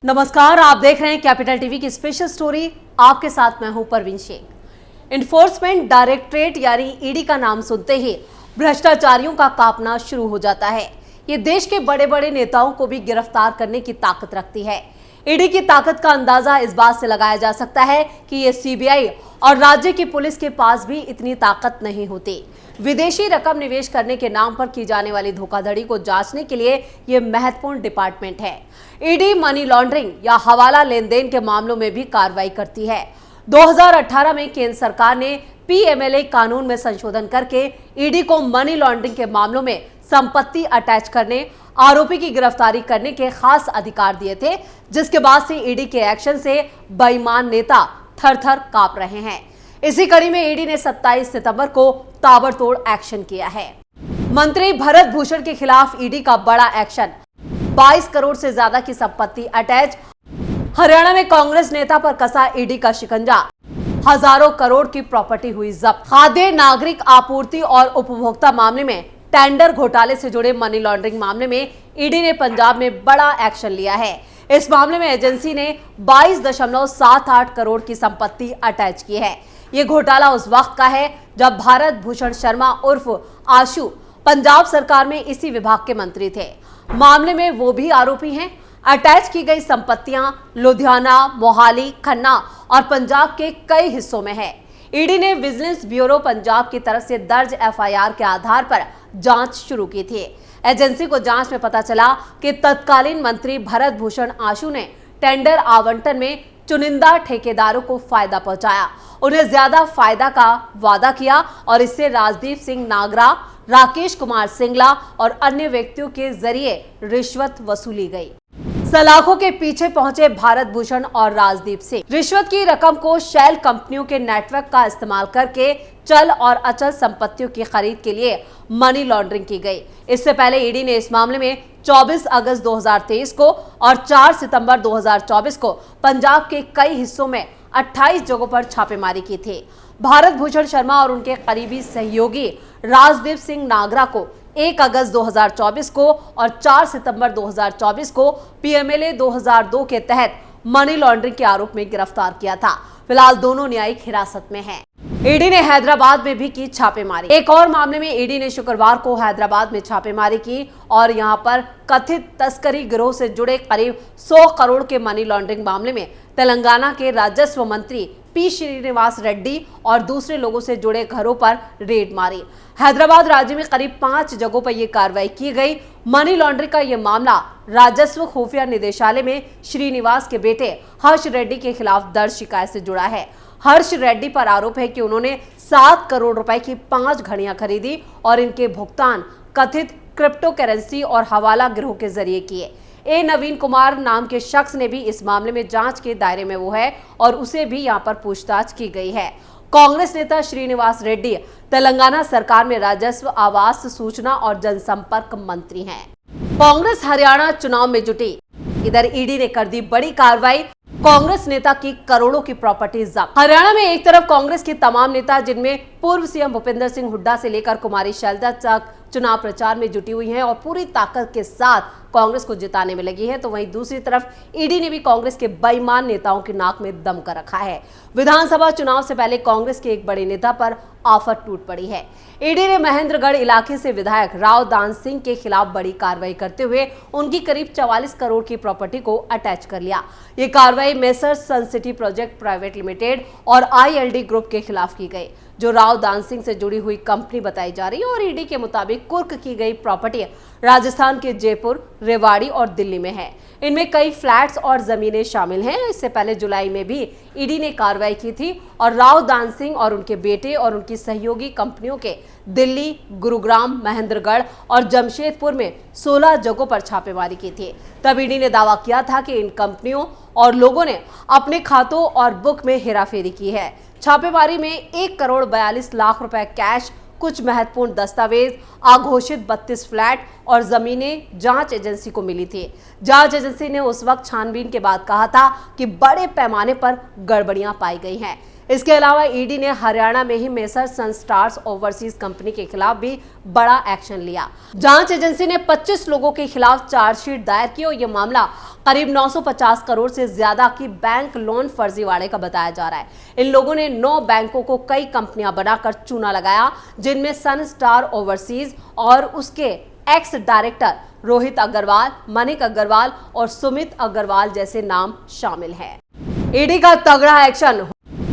नमस्कार, आप देख रहे हैं कैपिटल टीवी की स्पेशल स्टोरी। आपके साथ मैं हूं परवीन शेख। इन्फोर्समेंट डायरेक्टरेट यानी ईडी का नाम सुनते ही भ्रष्टाचारियों का कांपना शुरू हो जाता है। ये देश के बड़े बड़े नेताओं को भी गिरफ्तार करने की ताकत रखती है। ईडी की ताकत का अंदाजा इस बात से लगाया जा सकता है कि ये सीबीआई और राज्य की पुलिस के पास भी इतनी ताकत नहीं होती। विदेशी रकम निवेश करने के नाम पर की जाने वाली धोखाधड़ी को जांचने के लिए ये महत्वपूर्ण डिपार्टमेंट है। ईडी मनी लॉन्ड्रिंग या हवाला लेन देन के मामलों में भी कार्रवाई करती है। 2018 में केंद्र सरकार ने पीएमएलए कानून में संशोधन करके ईडी को मनी लॉन्ड्रिंग के मामलों में संपत्ति अटैच करने, आरोपी की गिरफ्तारी करने के खास अधिकार दिए थे, जिसके बाद से ईडी के एक्शन से बेईमान नेता थर-थर कांप रहे हैं। इसी कड़ी में ईडी ने 27 सितंबर को ताबड़तोड़ एक्शन किया है। मंत्री भरत भूषण के खिलाफ ईडी का बड़ा एक्शन, 22 करोड़ से ज्यादा की संपत्ति अटैच। हरियाणा में कांग्रेस नेता पर कसा ईडी का शिकंजा, हजारों करोड़ की प्रॉपर्टी हुई जब्त। खाद्य नागरिक आपूर्ति और उपभोक्ता मामले में टेंडर घोटाले से जुड़े मनी लॉन्ड्रिंग मामले में ईडी ने पंजाब में बड़ा एक्शन लिया है। इस मामले में एजेंसी ने 22.78 करोड़ की संपत्ति अटैच की है। ये घोटाला उस वक्त का है जब भारत भूषण शर्मा उर्फ आशु पंजाब सरकार में इसी विभाग के मंत्री थे। मामले में वो भी आरोपी हैं। अटैच की गई संपत्तियां लुधियाना, मोहाली, खन्ना और पंजाब के कई हिस्सों में है। ईडी ने विजिलेंस ब्यूरो पंजाब की तरफ से दर्ज एफआईआर के आधार पर जांच शुरू की थी। एजेंसी को जांच में पता चला कि तत्कालीन मंत्री भरत भूषण आशु ने टेंडर आवंटन में चुनिंदा ठेकेदारों को फायदा पहुंचाया, उन्हें ज्यादा फायदा का वादा किया और इससे राजदीप सिंह नागरा, राकेश कुमार सिंगला और अन्य व्यक्तियों के जरिए रिश्वत वसूली गई। सलाखों के पीछे पहुंचे भारत भूषण और राजदीप सिंह। रिश्वत की रकम को शैल कंपनियों के नेटवर्क का इस्तेमाल करके चल और अचल संपत्तियों की खरीद के लिए मनी लॉन्ड्रिंग की गई। इससे पहले ईडी ने इस मामले में 24 अगस्त 2023 को और 4 सितंबर 2024 को पंजाब के कई हिस्सों में 28 जगहों पर छापेमारी की थी। भारत भूषण शर्मा और उनके करीबी सहयोगी राजदीप सिंह नागरा को 1 अगस्त 2024 को और 4 सितंबर 2024 को पीएमएलए 2002 के तहत मनी लॉन्ड्रिंग के आरोप में गिरफ्तार किया था। फिलहाल दोनों न्यायिक हिरासत में हैं। ईडी ने हैदराबाद में भी की छापेमारी। एक और मामले में ईडी ने शुक्रवार को हैदराबाद में छापेमारी की और यहां पर कथित तस्करी गिरोह से जुड़े करीब 100 करोड़ के मनी लॉन्ड्रिंग मामले में तेलंगाना के राजस्व मंत्री पी श्रीनिवास रेड्डी और दूसरे लोगों से जुड़े घरों पर रेड मारी। हैदराबाद राज्य में करीब 5 जगहों पर यह कार्रवाई की गई। मनी लॉन्ड्रिंग का यह मामला राजस्व खुफिया निदेशालय में श्रीनिवास के बेटे हर्ष रेड्डी के खिलाफ दर्ज शिकायत से जुड़ा है। हर्ष रेड्डी पर आरोप है कि उन्होंने 7 करोड़ रुपए की 5 घड़ियां खरीदी और इनके भुगतान कथित क्रिप्टो करेंसी और हवाला गिरोह के जरिए किए। नवीन कुमार नाम के शख्स ने भी इस मामले में जांच के दायरे में वो है और उसे भी यहां पर पूछताछ की गई है। कांग्रेस नेता श्रीनिवास रेड्डी तेलंगाना सरकार में राजस्व, आवास, सूचना और जनसंपर्क मंत्री हैं। कांग्रेस हरियाणा चुनाव में जुटी। इधर ईडी ने कर दी बड़ी कार्रवाई, कांग्रेस नेता की करोड़ों की प्रॉपर्टी जब्त। हरियाणा में एक तरफ कांग्रेस के तमाम नेता, जिनमें पूर्व सीएम भूपेंद्र सिंह हुड्डा से लेकर कुमारी शैलजा तक चुनाव प्रचार में जुटी हुई हैं और पूरी ताकत के साथ कांग्रेस को जिताने में लगी है, तो वहीं दूसरी तरफ ईडी ने भी कांग्रेस के बेईमान नेताओं की नाक में दम कर रखा है। विधानसभा चुनाव से पहले कांग्रेस के एक बड़े नेता पर आफत टूट पड़ी है। ईडी ने महेंद्रगढ़ इलाके से विधायक राव दान सिंह के खिलाफ बड़ी कार्रवाई करते हुए उनकी करीब 44 करोड़ की प्रॉपर्टी को अटैच कर लिया। ये कार्रवाई मेसर्स सन सिटी प्रोजेक्ट प्राइवेट लिमिटेड और आईएलडी ग्रुप के खिलाफ की गई, जो राव दान सिंह से जुड़ी हुई कंपनी बताई जा रही है। और ईडी के मुताबिक कुर्क की गई प्रॉपर्टी राजस्थान के जयपुर, रेवाड़ी और दिल्ली में है। इनमें कई फ्लैट्स और जमीनें शामिल हैं। इससे पहले जुलाई में भी ईडी ने कार्रवाई की थी और राव दान सिंह और उनके बेटे और उनकी सहयोगी कंपनियों के दिल्ली, गुरुग्राम, महेंद्रगढ़ और जमशेदपुर में 16 जगहों पर छापेमारी की थी। तब ईडी ने दावा किया था कि इन कंपनियों और लोगों ने अपने खातों और बुक में हेराफेरी की है। छापेमारी में 1 करोड़ 42 लाख रुपए कैश, कुछ महत्वपूर्ण दस्तावेज, आघोषित 32 फ्लैट और जमीनें जांच एजेंसी को मिली थी। जांच एजेंसी ने उस वक्त छानबीन के बाद कहा था कि बड़े पैमाने पर गड़बड़ियां पाई गई हैं। इसके अलावा ईडी ने हरियाणा में ही मेसर सनस्टार्स ओवरसीज कंपनी के खिलाफ भी बड़ा एक्शन लिया। जांच एजेंसी ने 25 लोगों के खिलाफ चार्जशीट दायर की और यह मामला करीब 950 करोड़ से ज्यादा की बैंक लोन फर्जीवाड़े का बताया जा रहा है। इन लोगों ने 9 बैंकों को कई कंपनियां बनाकर चूना लगाया, जिनमें सन स्टार ओवरसीज और उसके एक्स डायरेक्टर रोहित अग्रवाल, मनिक अग्रवाल और सुमित अग्रवाल जैसे नाम शामिल हैं। ईडी का तगड़ा एक्शन,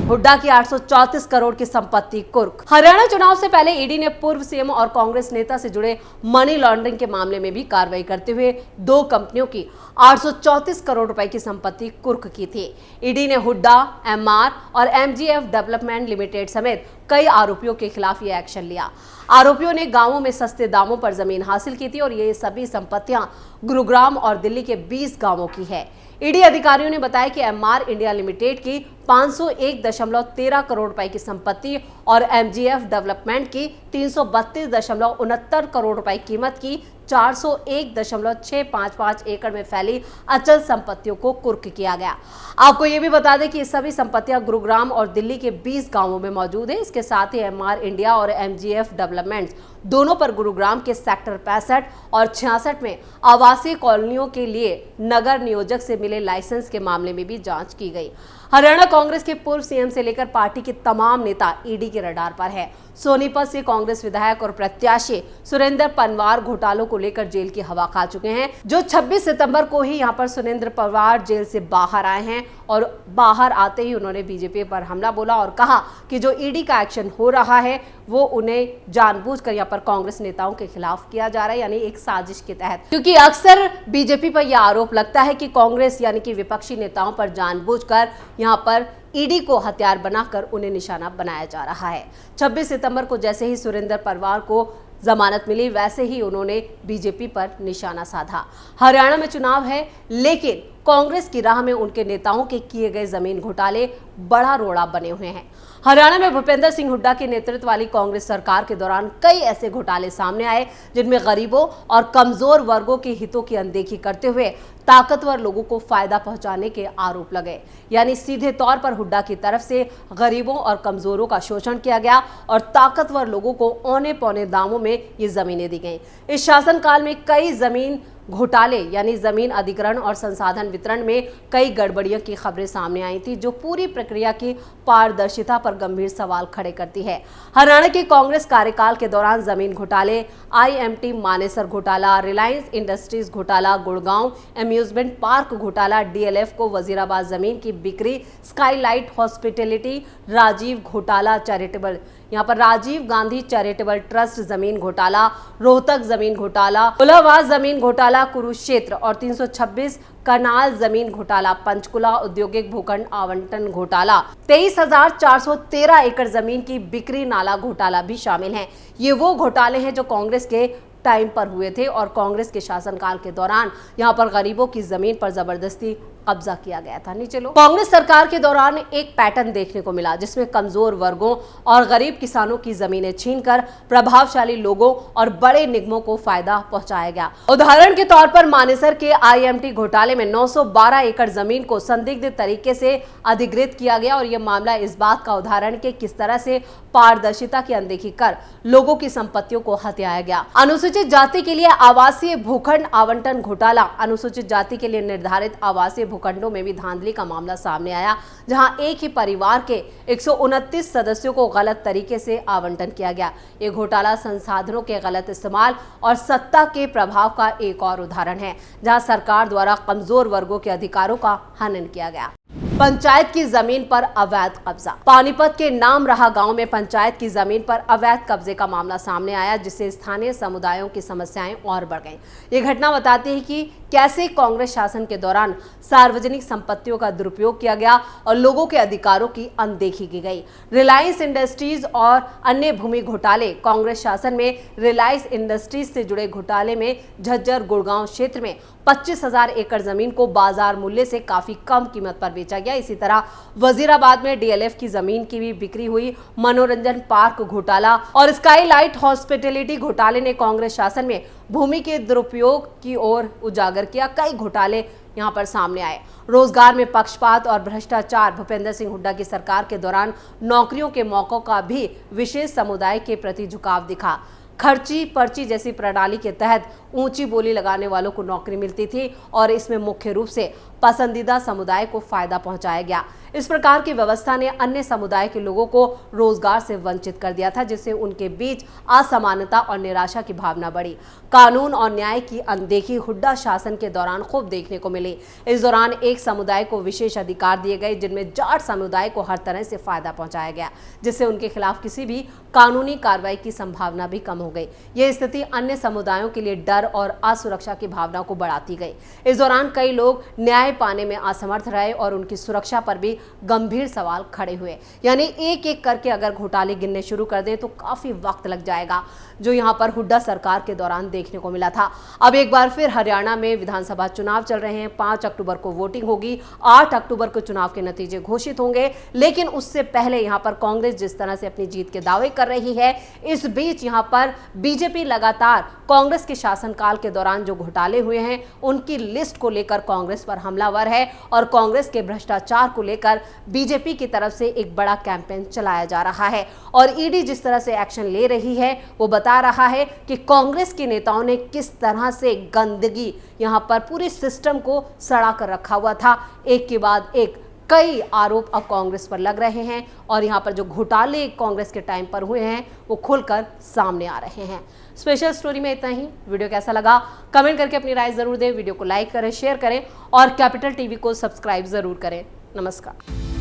हुड्डा की 834 करोड़ की संपत्ति कुर्क। हरियाणा चुनाव से पहले ईडी ने पूर्व सीएम और कांग्रेस नेता से जुड़े मनी लॉन्ड्रिंग के मामले में भी कार्रवाई करते हुए 2 कंपनियों की 834 करोड़ रुपए की संपत्ति कुर्क की थी। ईडी ने हुड्डा, एमआर और एमजीएफ डेवलपमेंट लिमिटेड समेत कई आरोपियों के खिलाफ ये एक्शन लिया। आरोपियों ने गांवों में सस्ते दामों पर जमीन हासिल की थी और ये सभी संपत्तियां गुरुग्राम और दिल्ली के 20 गांवों की है। ईडी अधिकारियों ने बताया कि एमआर इंडिया लिमिटेड की 501.13 करोड़ रुपए की संपत्ति और एमजीएफ डेवलपमेंट की 332.69 करोड़ रुपए कीमत की 401.655 एकड़ में फैली अचल संपत्तियों को कुर्क किया गया। आपको यह भी बता दें कि ये सभी संपत्तियां गुरुग्राम और दिल्ली के 20 गांवों में मौजूद है। इसके साथ ही एमआर इंडिया और एमजीएफ डेवलपमेंट्स दोनों पर गुरुग्राम के सेक्टर 65 और 66 में आवासीय कॉलोनियों के लिए नगर नियोजक से मिले लाइसेंस के मामले में भी जांच की गई। हरियाणा कांग्रेस के पूर्व सीएम से लेकर पार्टी के तमाम नेता ईडी के रडार पर है। सोनीपत से कांग्रेस विधायक और प्रत्याशी सुरेंद्र पनवार घोटालों को लेकर जेल की हवा खा चुके हैं, जो 26 सितंबर को ही यहां पर सुरेंद्र पनवार जेल से बाहर आए हैं और बाहर आते ही उन्होंने बीजेपी पर हमला बोला और कहा कि जो ईडी का एक्शन हो रहा है वो उन्हें जानबूझकर यहाँ पर कांग्रेस नेताओं के खिलाफ किया जा रहा है, यानी एक साजिश के तहत। क्योंकि अक्सर बीजेपी पर यह आरोप लगता है कि कांग्रेस यानी कि विपक्षी नेताओं पर जानबूझकर यहाँ पर ईडी को हथियार बनाकर उन्हें निशाना बनाया जा रहा है। 26 सितंबर को जैसे ही सुरेंद्र पनवार को जमानत मिली वैसे ही उन्होंने बीजेपी पर निशाना साधा। हरियाणा में चुनाव है, लेकिन कांग्रेस की राह में उनके नेताओं के किए गए जमीन घोटाले बड़ा रोड़ा बने हुए हैं। हरियाणा में भूपेंद्र सिंह हुड्डा के नेतृत्व वाली कांग्रेस सरकार के दौरान कई ऐसे घोटाले सामने आए जिनमें गरीबों और कमजोर वर्गों के हितों की अनदेखी करते हुए ताकतवर लोगों को फायदा पहुंचाने के आरोप लगे। यानी सीधे तौर पर हुड्डा की तरफ से गरीबों और कमजोरों का शोषण किया गया और ताकतवर लोगों को औने पौने दामों में ये जमीनें दी गईं। इस शासनकाल में कई जमीन घोटाले यानी जमीन अधिग्रहण और संसाधन वितरण में कई गड़बड़ियों की खबरें सामने आई थी, जो पूरी प्रक्रिया की पारदर्शिता पर गंभीर सवाल खड़े करती है। हरियाणा के कांग्रेस कार्यकाल के दौरान जमीन घोटाले, आईएमटी मानेसर घोटाला, रिलायंस इंडस्ट्रीज घोटाला, गुड़गांव एम्यूजमेंट पार्क घोटाला, डीएलएफ को वजीराबाद जमीन की बिक्री, स्काईलाइट हॉस्पिटैलिटी, राजीव घोटाला चैरिटेबल यहाँ पर राजीव गांधी चैरिटेबल ट्रस्ट जमीन घोटाला, रोहतक जमीन घोटाला, उलाहाबाद जमीन घोटाला, कुरुक्षेत्र और 326 करनाल जमीन घोटाला, पंचकुला औद्योगिक भूखंड आवंटन घोटाला, 23,413 एकड़ जमीन की बिक्री नाला घोटाला भी शामिल हैं। ये वो घोटाले हैं जो कांग्रेस के टाइम पर हुए थे और कांग्रेस के शासनकाल के दौरान यहां पर गरीबों की जमीन पर जबरदस्ती कब्जा किया गया था। नहीं चलो, कांग्रेस सरकार के दौरान एक पैटर्न देखने को मिला जिसमें कमजोर वर्गों और गरीब किसानों की जमीनें छीनकर प्रभावशाली लोगों और बड़े निगमों को फायदा पहुंचाया गया। उदाहरण के तौर पर मानेसर के आईएमटी घोटाले में 912 एकड़ जमीन को संदिग्ध तरीके से अधिग्रहित किया गया और यह मामला इस बात का उदाहरण कि किस तरह से पारदर्शिता की अनदेखी कर लोगों की संपत्तियों को हथियाया गया। अनुसूचित जाति के लिए आवासीय भूखंड आवंटन घोटाला, अनुसूचित जाति के लिए निर्धारित आवासीय भूखंडों में भी धांधली का मामला सामने आया, जहां एक ही परिवार के 129 सदस्यों को गलत तरीके से आवंटन किया गया। ये घोटाला संसाधनों के गलत इस्तेमाल और सत्ता के प्रभाव का एक और उदाहरण है, जहां सरकार द्वारा कमजोर वर्गों के अधिकारों का हनन किया गया। पंचायत की जमीन पर अवैध कब्जा, पानीपत के नाम रहा गांव में पंचायत की जमीन पर अवैध कब्जे का मामला सामने आया, जिससे स्थानीय समुदायों की समस्याएं और बढ़ गईं। ये घटना बताती है कि कैसे कांग्रेस शासन के दौरान सार्वजनिक संपत्तियों का दुरुपयोग किया गया और लोगों के अधिकारों की अनदेखी की गई। रिलायंस इंडस्ट्रीज और अन्य भूमि घोटाले, कांग्रेस शासन में रिलायंस इंडस्ट्रीज से जुड़े घोटाले में झज्जर गुड़गांव क्षेत्र में 25,000 एकड़ जमीन को बाजार मूल्य से काफी कम कीमत पर बेचा गया। इसी तरह वजीराबाद में डीएलएफ की जमीन की भी बिक्री हुई। मनोरंजन पार्क घोटाला और स्काईलाइट हॉस्पिटैलिटी घोटाले ने कांग्रेस शासन में भूमि के दुरुपयोग की ओर उजागर किया। कई घोटाले यहाँ पर सामने आए। रोजगार में पक्षपात और भ्रष्टाचार, भूपेंद्र सिंह हुड्डा की सरकार के दौरान नौकरियों के मौकों का भी विशेष समुदाय के प्रति झुकाव दिखा। खर्ची पर्ची जैसी प्रणाली के तहत ऊंची बोली लगाने वालों को नौकरी मिलती थी और इसमें मुख्य रूप से पसंदीदा समुदाय को फायदा पहुंचाया गया। इस प्रकार की व्यवस्था ने अन्य समुदाय के लोगों को रोजगार से वंचित कर दिया था, जिससे उनके बीच असमानता और निराशा की भावना बढ़ी। कानून और न्याय की अनदेखी हुड्डा शासन के दौरान खूब देखने को मिली। इस दौरान एक समुदाय को विशेष अधिकार दिए गए, जिनमें जाट समुदाय को हर तरह से फायदा पहुंचाया गया, जिससे उनके खिलाफ किसी भी कानूनी कार्रवाई की संभावना भी कम हो गई। यह स्थिति अन्य समुदायों के लिए डर और असुरक्षा की भावना को बढ़ाती गई। इस दौरान कई लोग न्याय पाने में असमर्थ रहे और उनकी सुरक्षा पर भी गंभीर सवाल खड़े हुए। यानी एक एक करके अगर घोटाले गिनने शुरू कर दें तो काफी वक्त लग जाएगा, जो यहां पर हुड्डा सरकार के दौरान देखने को मिला था। अब एक बार फिर हरियाणा में विधानसभा चुनाव चल रहे हैं। 5 अक्टूबर को वोटिंग होगी, 8 अक्टूबर को चुनाव के नतीजे घोषित होंगे। लेकिन उससे पहले यहां पर कांग्रेस जिस तरह से अपनी जीत के दावे कर रही है, इस बीच यहां पर बीजेपी लगातार कांग्रेस के शासनकाल के दौरान जो घोटाले हुए हैं उनकी लिस्ट को लेकर कांग्रेस पर हमलावर है और कांग्रेस के भ्रष्टाचार को लेकर बीजेपी की तरफ से एक बड़ा कैंपेन चलाया जा रहा है। और ईडी जिस तरह से एक्शन ले रही है वो बता रहा है कि कांग्रेस के नेताओं ने किस तरह से गंदगी यहां पर पूरे सिस्टम को सड़ा कर रखा हुआ था। एक के बाद एक कई आरोप अब कांग्रेस पर लग रहे हैं और यहां पर जो घोटाले कांग्रेस के टाइम पर हुए हैं वो खुलकर सामने आ रहे हैं। स्पेशल स्टोरी में इतना ही। वीडियो कैसा लगा कमेंट करके अपनी राय जरूर दें। वीडियो को लाइक करें, शेयर करें और कैपिटल टीवी को सब्सक्राइब जरूर करें। नमस्कार।